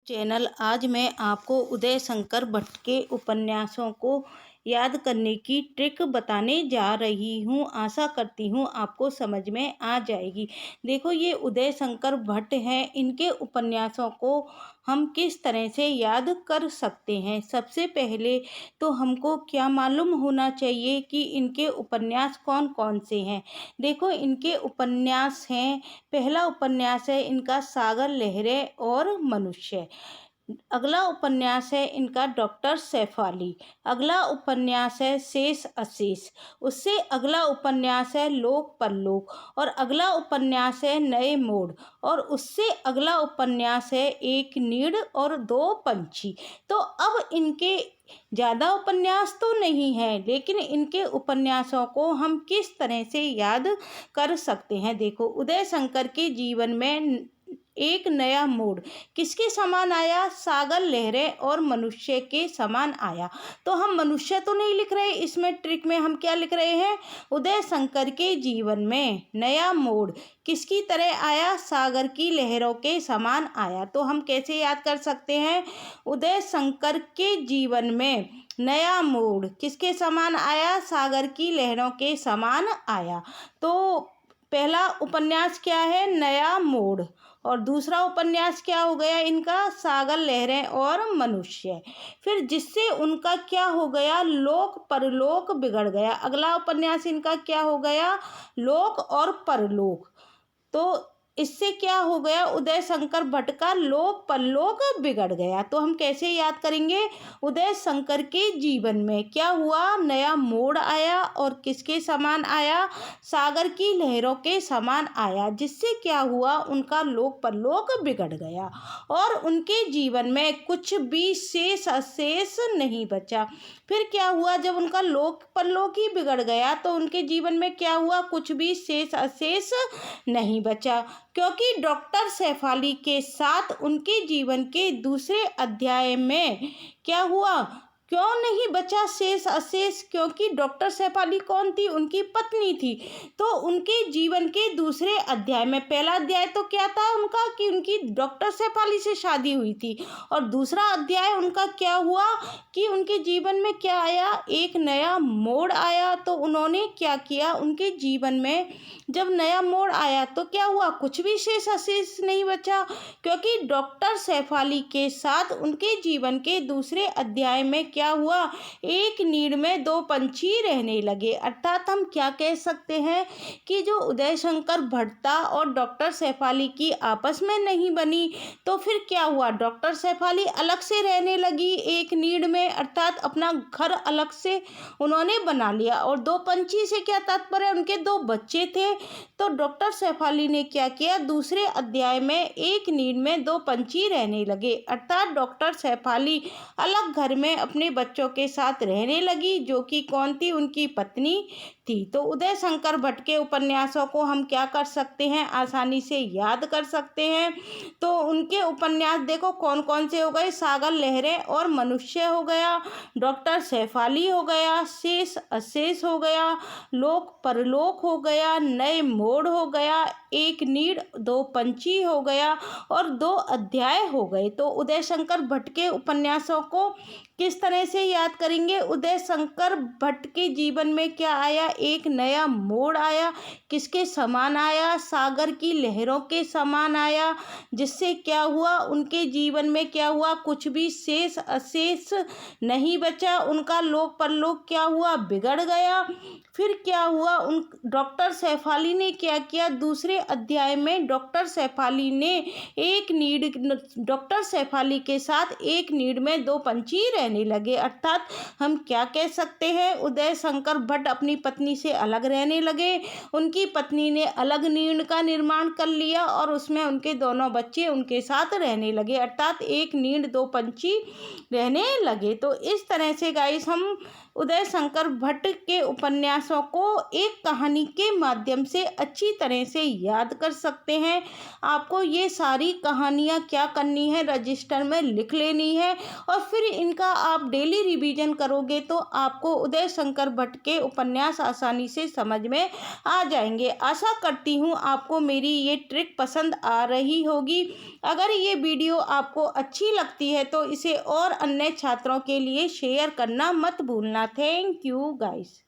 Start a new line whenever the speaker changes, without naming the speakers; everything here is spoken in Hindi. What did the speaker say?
चैनल। आज मैं आपको उदय शंकर भट्ट के उपन्यासों को याद करने की ट्रिक बताने जा रही हूँ। आशा करती हूँ आपको समझ में आ जाएगी। देखो, ये उदय शंकर भट्ट हैं, इनके उपन्यासों को हम किस तरह से याद कर सकते हैं। सबसे पहले तो हमको क्या मालूम होना चाहिए कि इनके उपन्यास कौन कौन से हैं। देखो, इनके उपन्यास हैं, पहला उपन्यास है इनका सागर लहरें और मनुष्य। अगला उपन्यास है इनका डॉक्टर शेफाली। अगला उपन्यास है शेष अशेष। उससे अगला उपन्यास है लोक परलोक। और अगला उपन्यास है नए मोड़। और उससे अगला उपन्यास है एक नीड़ और दो पंछी। तो अब इनके ज़्यादा उपन्यास तो नहीं है, लेकिन इनके उपन्यासों को हम किस तरह से याद कर सकते हैं। देखो, उदय शंकर के जीवन में एक नया मोड़ किसके समान आया? सागर लहरें और मनुष्य के समान आया। तो हम मनुष्य तो नहीं लिख रहे, इसमें ट्रिक में हम क्या लिख रहे हैं? उदय शंकर के जीवन में नया मोड़ किसकी तरह आया? सागर की लहरों के समान आया। तो हम कैसे याद कर सकते हैं? उदय शंकर के जीवन में नया मोड़ किसके समान आया? सागर की लहरों के समान आया। तो पहला उपन्यास क्या है? नया मोड़। और दूसरा उपन्यास क्या हो गया इनका? सागर लहरें और मनुष्य। फिर जिससे उनका क्या हो गया? लोक परलोक बिगड़ गया। अगला उपन्यास इनका क्या हो गया? लोक और परलोक। तो इससे क्या हो गया? उदय शंकर भट्ट का लोक परलोक बिगड़ गया। तो हम कैसे याद करेंगे? उदय शंकर के जीवन में क्या हुआ? नया मोड़ आया। और किसके समान आया? सागर की लहरों के समान आया। जिससे क्या हुआ? उनका लोक परलोक बिगड़ गया और उनके जीवन में कुछ भी शेष अशेष नहीं बचा। फिर क्या हुआ? जब उनका लोक परलोक ही बिगड़ गया तो उनके जीवन में क्या हुआ? कुछ भी शेष अशेष नहीं बचा, क्योंकि डॉक्टर शेफाली के साथ उनके जीवन के दूसरे अध्याय में क्या हुआ? क्यों नहीं बचा शेष अशेष? क्योंकि डॉक्टर शेफाली कौन थी? उनकी पत्नी थी। तो उनके जीवन के दूसरे अध्याय में, पहला अध्याय तो क्या था उनका कि उनकी डॉक्टर शेफाली से शादी हुई थी, और दूसरा अध्याय उनका क्या हुआ कि उनके जीवन में क्या आया? एक नया मोड़ आया। तो उन्होंने क्या किया? उनके जीवन में जब नया मोड़ आया तो क्या हुआ? कुछ भी शेष अशेष नहीं बचा, क्योंकि डॉक्टर शेफाली के साथ उनके जीवन के दूसरे अध्याय में क्या हुआ? एक नीड़ में दो पंछी रहने लगे। अर्थात हम क्या कह सकते हैं कि जो उदय शंकर भट्ट था और डॉक्टर शेफाली की आपस में नहीं बनी, तो फिर क्या हुआ? डॉक्टर शेफाली अलग से रहने लगी एक नीड़ में, अर्थात अपना घर अलग से उन्होंने बना लिया। और दो पंछी से क्या तात्पर्य? उनके दो बच्चे थे। तो डॉक्टर शेफाली ने क्या किया? दूसरे अध्याय में एक नीड़ में दो पंछी रहने लगे, अर्थात डॉक्टर शेफाली अलग घर में अपने बच्चों के साथ रहने लगी, जो कि कौन थी? उनकी पत्नी थी। तो उदय शंकर भट्ट के उपन्यासों को हम क्या कर सकते हैं? आसानी से याद कर सकते हैं। तो उनके उपन्यास देखो कौन कौन से हो गए? सागर लहरें और मनुष्य हो गया, डॉक्टर शेफाली हो गया, शेष अशेष हो गया, लोक परलोक हो गया, नए मोड़ हो गया, एक नीड़ दो पंछी हो गया, और दो अध्याय हो गए। तो उदय शंकर भट्ट के उपन्यासों को किस तरह से याद करेंगे? उदय शंकर भट्ट के जीवन में क्या आया? एक नया मोड़ आया। किसके समान आया? सागर की लहरों के समान आया। जिससे क्या हुआ? उनके जीवन में क्या हुआ? कुछ भी शेष अशेष नहीं बचा। उनका लोक परलोक क्या हुआ? बिगड़ गया। फिर क्या हुआ? उन डॉक्टर शेफाली ने क्या किया? दूसरे अध्याय में डॉक्टर शेफाली ने एक नीड़, डॉक्टर शेफाली के साथ एक नीड़ में दो पंछी रहने लगे। अर्थात हम क्या कह सकते हैं? उदय शंकर भट्ट अपनी पत्नी से अलग रहने लगे। उनकी पत्नी ने अलग नीड़ का निर्माण कर लिया और उसमें उनके दोनों बच्चे उनके साथ रहने लगे, अर्थात एक नीड़ दो पंछी रहने लगे। तो इस तरह से गाइस हम उदय शंकर भट्ट के उपन्यासों को एक कहानी के माध्यम से अच्छी तरह से याद कर सकते हैं। आपको ये सारी कहानियाँ क्या करनी है, रजिस्टर में लिख लेनी है और फिर इनका आप डेली रिवीजन करोगे तो आपको उदय शंकर भट्ट के उपन्यास आसानी से समझ में आ जाएंगे। आशा करती हूँ आपको मेरी ये ट्रिक पसंद आ रही होगी। अगर ये वीडियो आपको अच्छी लगती है तो इसे और अन्य छात्रों के लिए शेयर करना मत भूलना। Thank you guys.